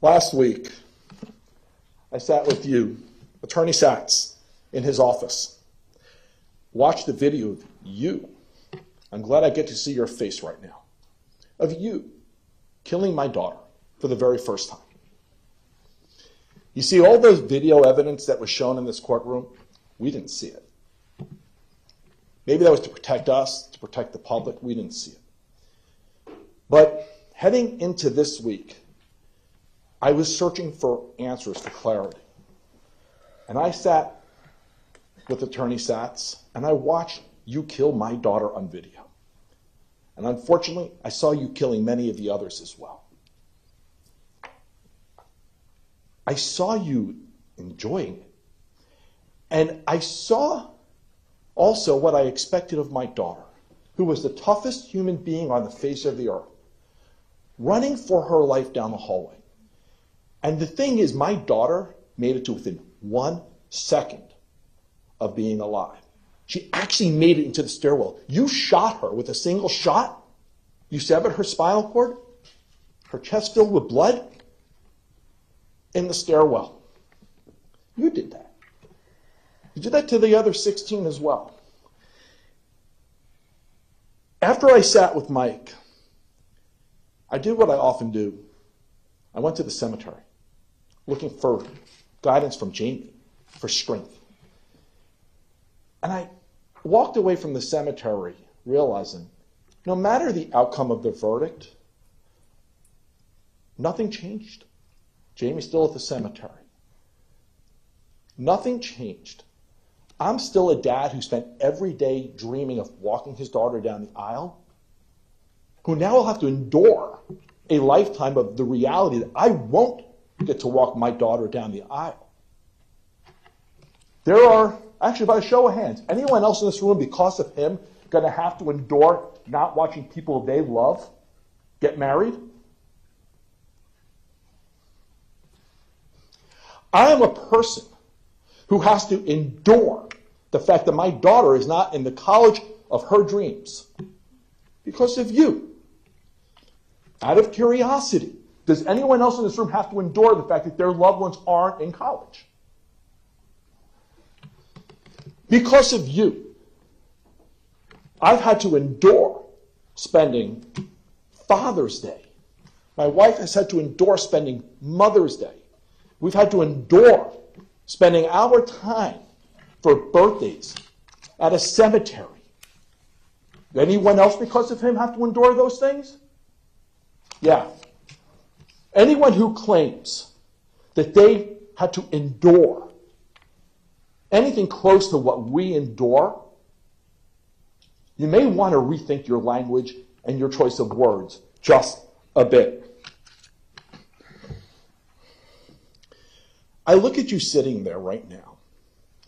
Last week, I sat with you, Attorney Sachs, in his office. Watched the video of you. I'm glad I get to see your face right now. Of you killing my daughter for the very first time. You see, all those video evidence that was shown in this courtroom, we didn't see it. Maybe that was to protect us, to protect the public. We didn't see it. But heading into this week, I was searching for answers, for clarity. And I sat with Attorney Sachs, and I watched you kill my daughter on video. And unfortunately, I saw you killing many of the others as well. I saw you enjoying it. And I saw also what I expected of my daughter, who was the toughest human being on the face of the earth, running for her life down the hallway. And the thing is, my daughter made it to within 1 second of being alive. She actually made it into the stairwell. You shot her with a single shot. You severed her spinal cord, her chest filled with blood, in the stairwell. You did that. You did that to the other 16 as well. After I sat with Mike, I did what I often do. I went to the cemetery, looking for guidance from Jamie, for strength. And I walked away from the cemetery realizing no matter the outcome of the verdict, nothing changed. Jamie's still at the cemetery. Nothing changed. I'm still a dad who spent every day dreaming of walking his daughter down the aisle, who now will have to endure a lifetime of the reality that I won't get to walk my daughter down the aisle. There are, actually by a show of hands, anyone else in this room, because of him, going to have to endure not watching people they love get married? I am a person who has to endure the fact that my daughter is not in the college of her dreams because of you. Out of curiosity, does anyone else in this room have to endure the fact that their loved ones aren't in college? Because of you, I've had to endure spending Father's Day. My wife has had to endure spending Mother's Day. We've had to endure spending our time for birthdays at a cemetery. Anyone else, because of him, have to endure those things? Yeah. Anyone who claims that they had to endure anything close to what we endure, you may want to rethink your language and your choice of words just a bit. I look at you sitting there right now,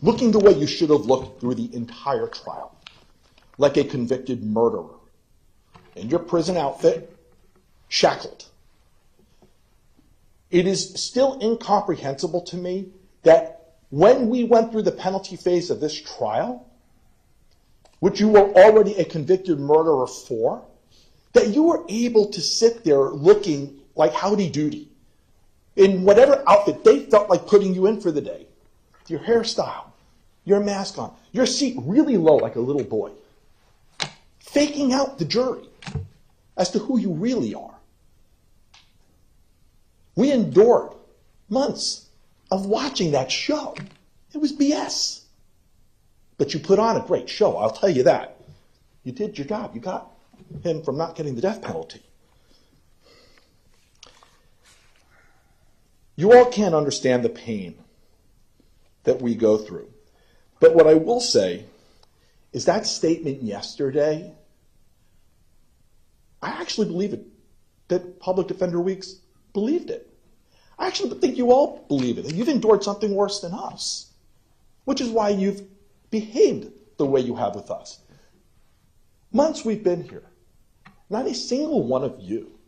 looking the way you should have looked through the entire trial, like a convicted murderer, in your prison outfit, shackled. It is still incomprehensible to me that when we went through the penalty phase of this trial, which you were already a convicted murderer for, that you were able to sit there looking like Howdy Doody, in whatever outfit they felt like putting you in for the day. Your hairstyle, your mask on, your seat really low like a little boy. Faking out the jury as to who you really are. We endured months of watching that show. It was BS. But you put on a great show, I'll tell you that. You did your job. You got him from not getting the death penalty. You all can't understand the pain that we go through. But what I will say is that statement yesterday, I actually believe it, that Public Defender Weeks believed it. I actually think you all believe it, that you've endured something worse than us, which is why you've behaved the way you have with us. Months we've been here, not a single one of you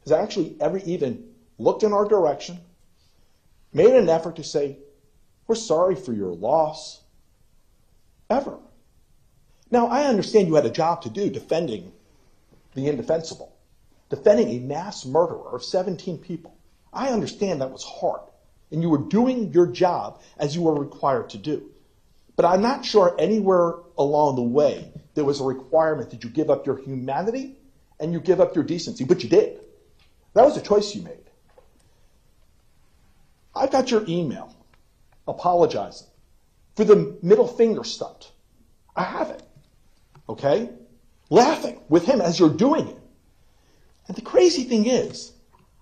has actually ever even looked in our direction, made an effort to say, we're sorry for your loss, ever. Now, I understand you had a job to do defending the indefensible, defending a mass murderer of 17 people. I understand that was hard, and you were doing your job as you were required to do. But I'm not sure anywhere along the way there was a requirement that you give up your humanity and you give up your decency, but you did. That was a choice you made. I got your email apologizing for the middle finger stunt. I have it, okay? Laughing with him as you're doing it. And the crazy thing is,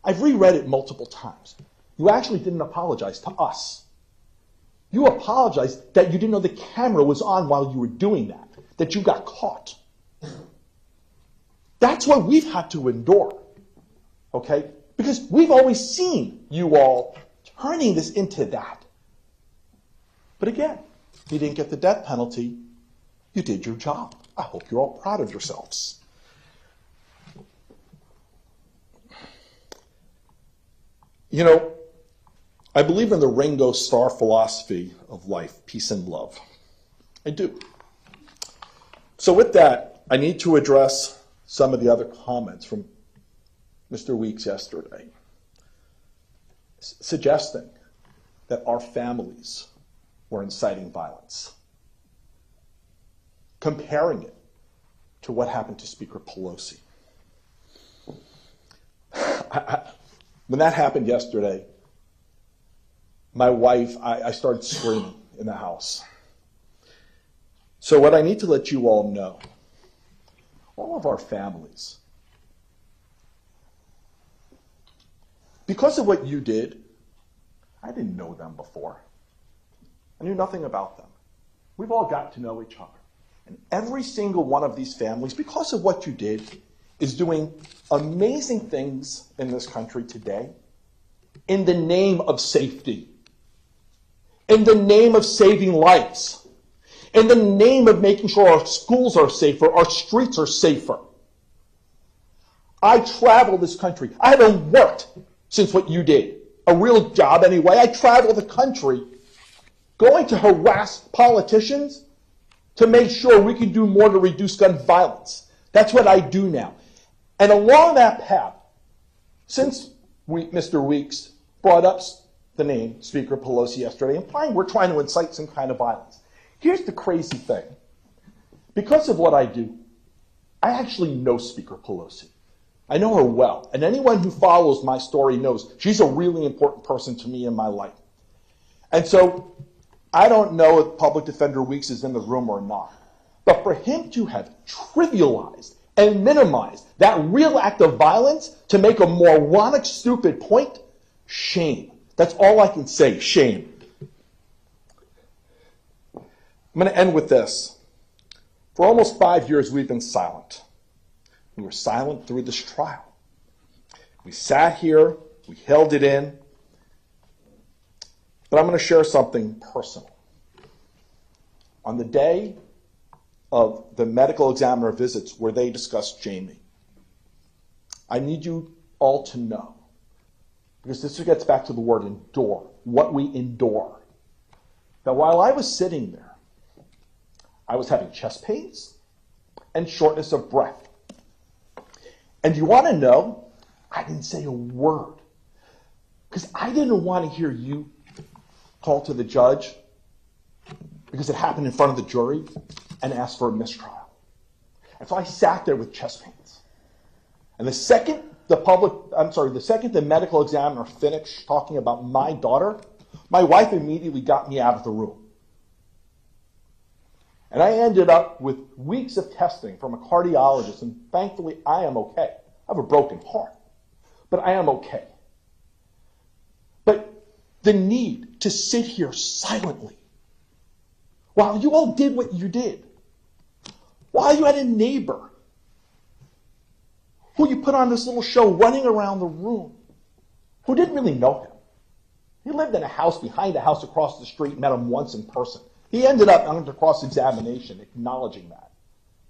I've reread it multiple times. You actually didn't apologize to us. You apologized that you didn't know the camera was on while you were doing that you got caught. That's what we've had to endure, okay? Because we've always seen you all turning this into that. But again, you didn't get the death penalty. You did your job. I hope you're all proud of yourselves. You know, I believe in the Ringo Starr philosophy of life, peace and love. I do. So with that, I need to address some of the other comments from Mr. Weeks yesterday, suggesting that our families were inciting violence, comparing it to what happened to Speaker Pelosi. When that happened yesterday, my wife, I started screaming in the house. So what I need to let you all know, all of our families, because of what you did, I didn't know them before. I knew nothing about them. We've all got to know each other. And every single one of these families, because of what you did, is doing amazing things in this country today in the name of safety, in the name of saving lives, in the name of making sure our schools are safer, our streets are safer. I travel this country. I haven't worked since what you did, a real job anyway. I travel the country going to harass politicians to make sure we can do more to reduce gun violence. That's what I do now. And along that path, since Mr. Weeks brought up the name Speaker Pelosi yesterday, implying we're trying to incite some kind of violence. Here's the crazy thing. Because of what I do, I actually know Speaker Pelosi. I know her well. And anyone who follows my story knows she's a really important person to me in my life. And so I don't know if Public Defender Weeks is in the room or not. But for him to have trivialized and minimized that real act of violence to make a moronic, stupid point, shame. That's all I can say, shame. I'm going to end with this. For almost 5 years, we've been silent. We were silent through this trial. We sat here, we held it in, but I'm going to share something personal. On the day of the medical examiner visits where they discussed Jamie, I need you all to know, because this gets back to the word endure, what we endure, that while I was sitting there, I was having chest pains and shortness of breath. And you want to know, I didn't say a word, because I didn't want to hear you call to the judge, because it happened in front of the jury, and ask for a mistrial. And so I sat there with chest pains. And the second the medical examiner finished talking about my daughter, my wife immediately got me out of the room. And I ended up with weeks of testing from a cardiologist, and thankfully I am okay. I have a broken heart, but I am okay. But the need to sit here silently while you all did what you did, while you had a neighbor who you put on this little show running around the room, who didn't really know him. He lived in a house behind a house across the street, met him once in person. He ended up under cross-examination acknowledging that.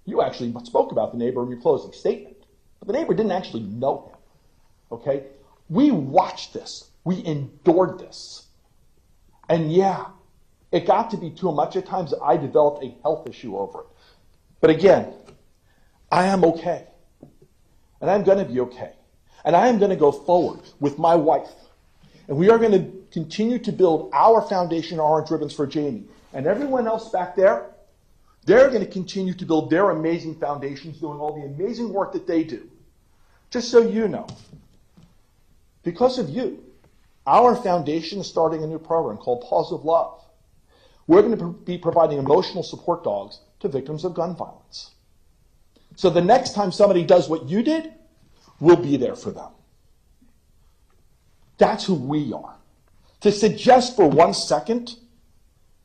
You actually spoke about the neighbor in your closing statement, but the neighbor didn't actually know him. Okay? We watched this. We endured this. And yeah, it got to be too much at times that I developed a health issue over it. But again, I am okay. And I'm going to be okay. And I am going to go forward with my wife And we are going to continue to build our foundation, orange ribbons for Jamie. And everyone else back there, they're going to continue to build their amazing foundations, doing all the amazing work that they do. Just so you know, because of you, our foundation is starting a new program called Paws of Love. We're going to be providing emotional support dogs to victims of gun violence. So the next time somebody does what you did, we'll be there for them. That's who we are. To suggest for 1 second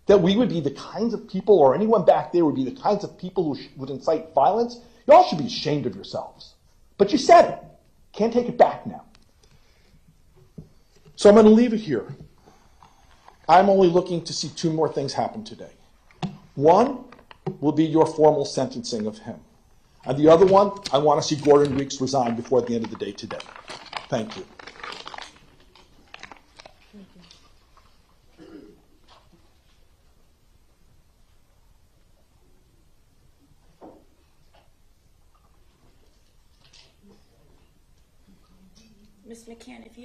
that we would be the kinds of people, or anyone back there would be the kinds of people who would incite violence, y'all should be ashamed of yourselves. But you said it. Can't take it back now. So I'm going to leave it here. I'm only looking to see 2 more things happen today. One will be your formal sentencing of him. And the other one, I want to see Gordon Weeks resign before the end of the day today. Thank you. Ms. McCann, if you